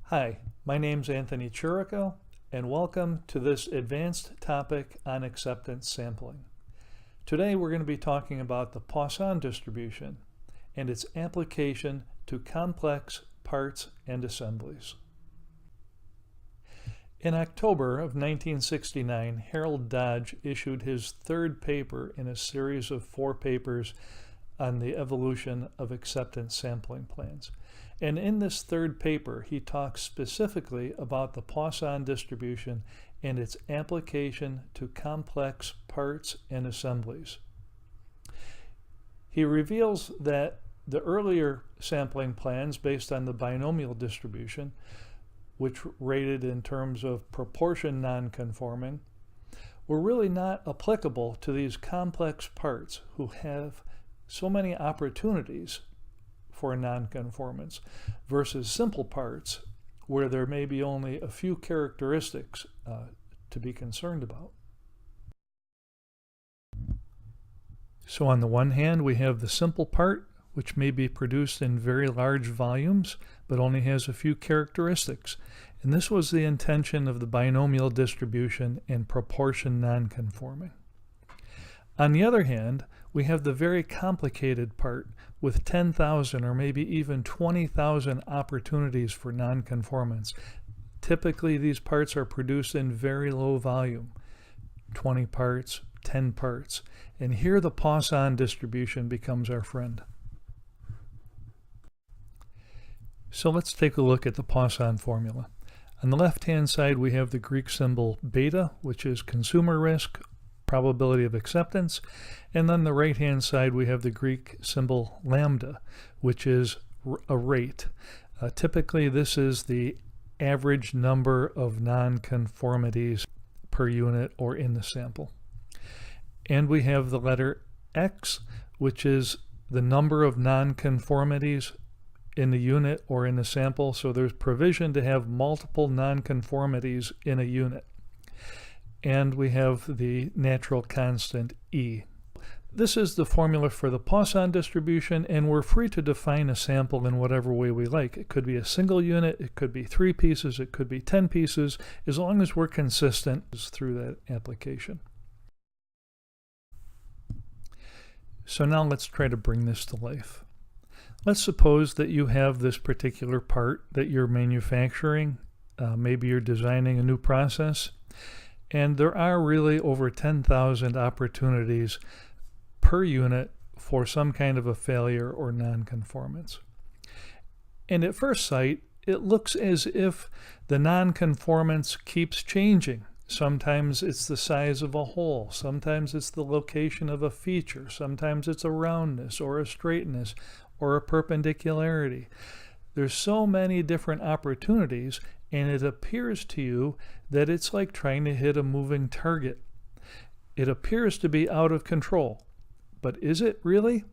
Hi, my name's Anthony Chirico, and welcome to this advanced topic on acceptance sampling. Today we're going to be talking about the Poisson distribution and its application to complex parts and assemblies. In October of 1969, Harold Dodge issued his third paper in a series of 4 papers on the evolution of acceptance sampling plans. And in this third paper, he talks specifically about the Poisson distribution and its application to complex parts and assemblies. He reveals that the earlier sampling plans based on the binomial distribution, which rated in terms of proportion nonconforming, were really not applicable to these complex parts who have so many opportunities for nonconformance versus simple parts where there may be only a few characteristics to be concerned about. So on the one hand, we have the simple part, which may be produced in very large volumes, but only has a few characteristics. And this was the intention of the binomial distribution and proportion nonconforming. On the other hand, we have the very complicated part with 10,000 or maybe even 20,000 opportunities for nonconformance. Typically, these parts are produced in very low volume, 20 parts, 10 parts. And here the Poisson distribution becomes our friend. So let's take a look at the Poisson formula. On the left-hand side, we have the Greek symbol beta, which is consumer risk, probability of acceptance, and then the right-hand side we have the Greek symbol lambda, which is a rate. Typically this is the average number of nonconformities per unit or in the sample. And we have the letter X, which is the number of nonconformities in the unit or in the sample. So there's provision to have multiple nonconformities in a unit. And we have the natural constant E. This is the formula for the Poisson distribution, and we're free to define a sample in whatever way we like. It could be a single unit, it could be 3 pieces, it could be 10 pieces, as long as we're consistent through that application. So now let's try to bring this to life. Let's suppose that you have this particular part that you're manufacturing. Maybe you're designing a new process. And there are really over 10,000 opportunities per unit for some kind of a failure or nonconformance. And at first sight, it looks as if the nonconformance keeps changing. Sometimes it's the size of a hole, sometimes it's the location of a feature, sometimes it's a roundness or a straightness or a perpendicularity. There's so many different opportunities, and it appears to you that it's like trying to hit a moving target. It appears to be out of control, but is it really?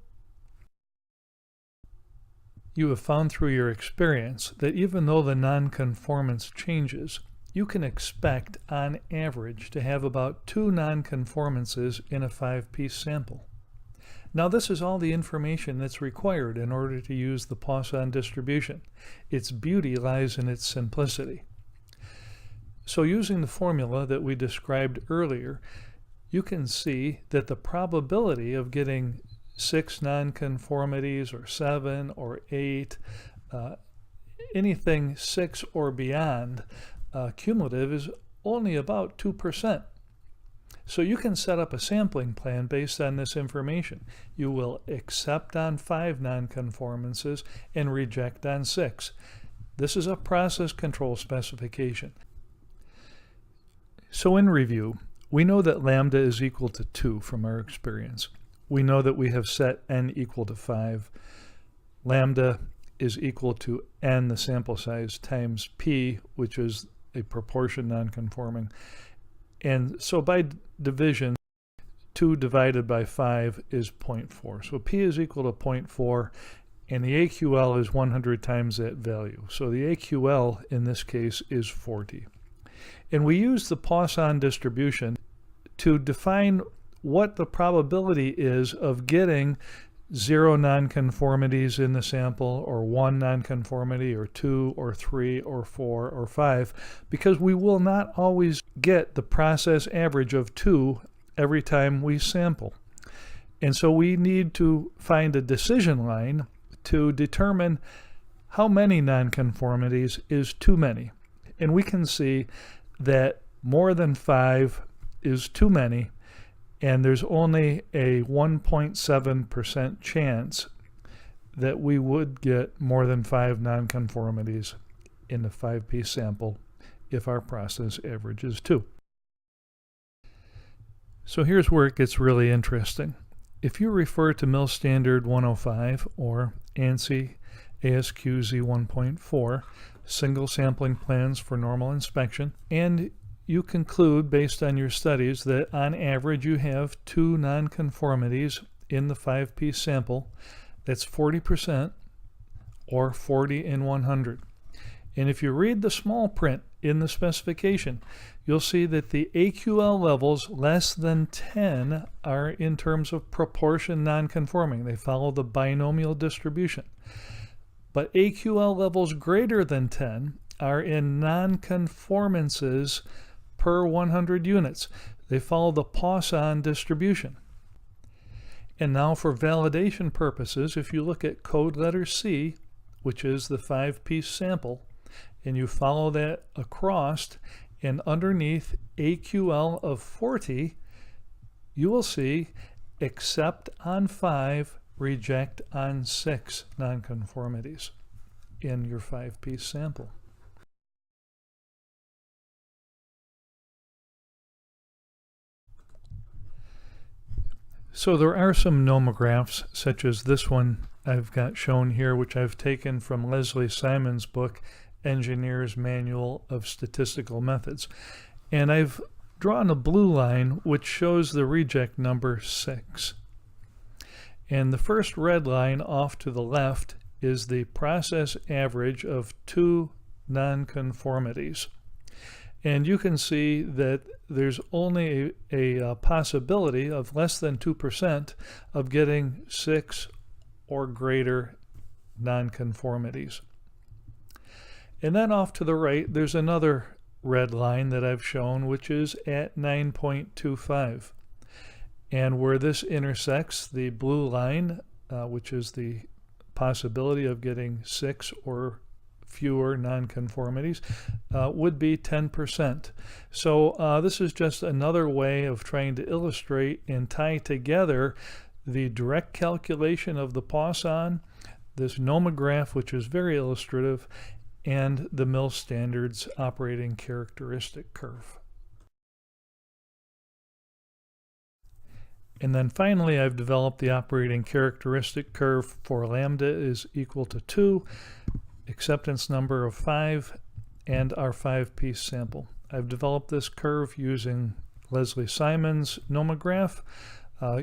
You have found through your experience that even though the nonconformance changes, you can expect on average to have about 2 nonconformances in a 5-piece sample. Now this is all the information that's required in order to use the Poisson distribution. Its beauty lies in its simplicity. So using the formula that we described earlier, you can see that the probability of getting 6 nonconformities or 7 or 8, anything 6 or beyond cumulative is only about 2%. So you can set up a sampling plan based on this information. You will accept on 5 nonconformances and reject on 6. This is a process control specification. So in review, we know that lambda is equal to 2 from our experience. We know that we have set n equal to 5. Lambda is equal to n, the sample size, times p, which is a proportion nonconforming. And so by division, 2 divided by 5 is 0.4. So P is equal to 0.4, and the AQL is 100 times that value. So the AQL in this case is 40. And we use the Poisson distribution to define what the probability is of getting 0 nonconformities in the sample, or 1 nonconformity, or 2, or 3, or 4, or 5, because we will not always get the process average of 2 every time we sample. And so we need to find a decision line to determine how many nonconformities is too many. And we can see that more than 5 is too many, and there's only a 1.7% chance that we would get more than 5 nonconformities in the 5-piece sample if our process average is 2. So here's where it gets really interesting. If you refer to Mill Standard 105 or ANSI ASQZ 1.4, single sampling plans for normal inspection, and you conclude based on your studies that on average you have 2 nonconformities in the 5-piece sample, that's 40%, or 40 in 100. And if you read the small print in the specification, you'll see that the AQL levels less than 10 are in terms of proportion nonconforming. They follow the binomial distribution. But AQL levels greater than 10 are in nonconformances per 100 units. They follow the Poisson distribution. And now for validation purposes, if you look at code letter C, which is the 5-piece sample, and you follow that across, and underneath AQL of 40, you will see accept on 5, reject on 6 nonconformities in your 5-piece sample. So there are some nomographs, such as this one I've got shown here, which I've taken from Leslie Simon's book, Engineer's Manual of Statistical Methods. And I've drawn a blue line which shows the reject number 6. And the first red line off to the left is the process average of 2 nonconformities. And you can see that there's only a possibility of less than 2% of getting 6 or greater nonconformities. And then off to the right, there's another red line that I've shown, which is at 9.25. And where this intersects the blue line, which is the possibility of getting 6 or fewer nonconformities, would be 10%. So this is just another way of trying to illustrate and tie together the direct calculation of the Poisson, this nomograph, which is very illustrative, and the Mill Standards operating characteristic curve. And then finally, I've developed the operating characteristic curve for lambda is equal to 2, acceptance number of 5, and our 5-piece sample. I've developed this curve using Leslie Simon's nomograph.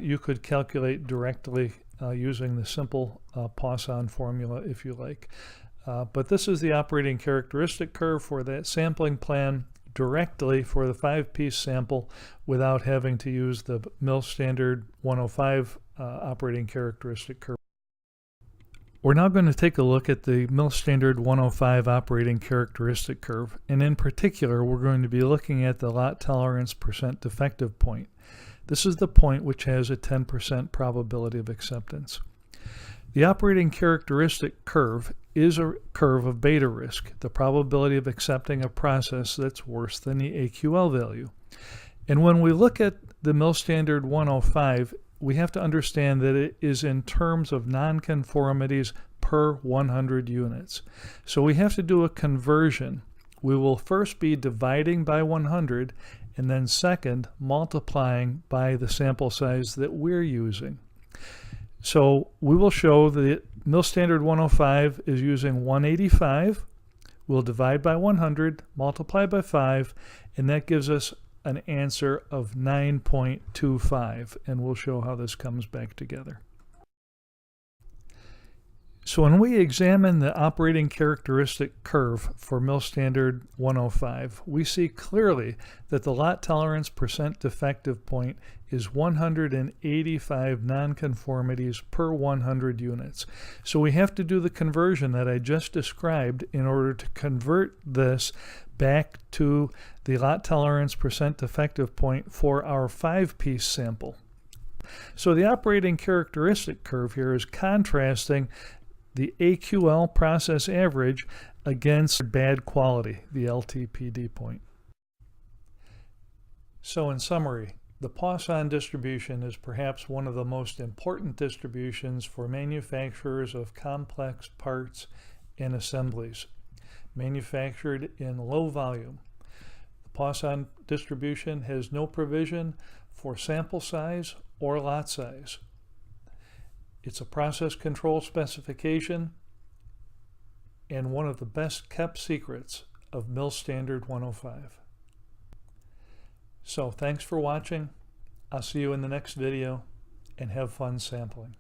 You could calculate directly using the simple Poisson formula if you like. But this is the operating characteristic curve for that sampling plan directly for the 5-piece sample without having to use the Mill Standard 105 operating characteristic curve. We're now going to take a look at the Mill Standard 105 operating characteristic curve, and in particular we're going to be looking at the lot tolerance percent defective point. This is the point which has a 10% probability of acceptance. The operating characteristic curve is a curve of beta risk, the probability of accepting a process that's worse than the AQL value. And when we look at the Mill Standard 105, we have to understand that it is in terms of nonconformities per 100 units. So we have to do a conversion. We will first be dividing by 100, and then second, multiplying by the sample size that we're using. So we will show that Mill Standard 105 is using 185. We'll divide by 100, multiply by 5, and that gives us an answer of 9.25, and we'll show how this comes back together. So when we examine the operating characteristic curve for Mill Standard 105, we see clearly that the lot tolerance percent defective point is 185 nonconformities per 100 units. So we have to do the conversion that I just described in order to convert this back to the lot tolerance percent defective point for our 5-piece sample. So the operating characteristic curve here is contrasting the AQL process average against bad quality, the LTPD point. So in summary, the Poisson distribution is perhaps one of the most important distributions for manufacturers of complex parts and assemblies, manufactured in low volume. The Poisson distribution has no provision for sample size or lot size. It's a process control specification and one of the best kept secrets of Mill Standard 105. So thanks for watching. I'll see you in the next video, and have fun sampling.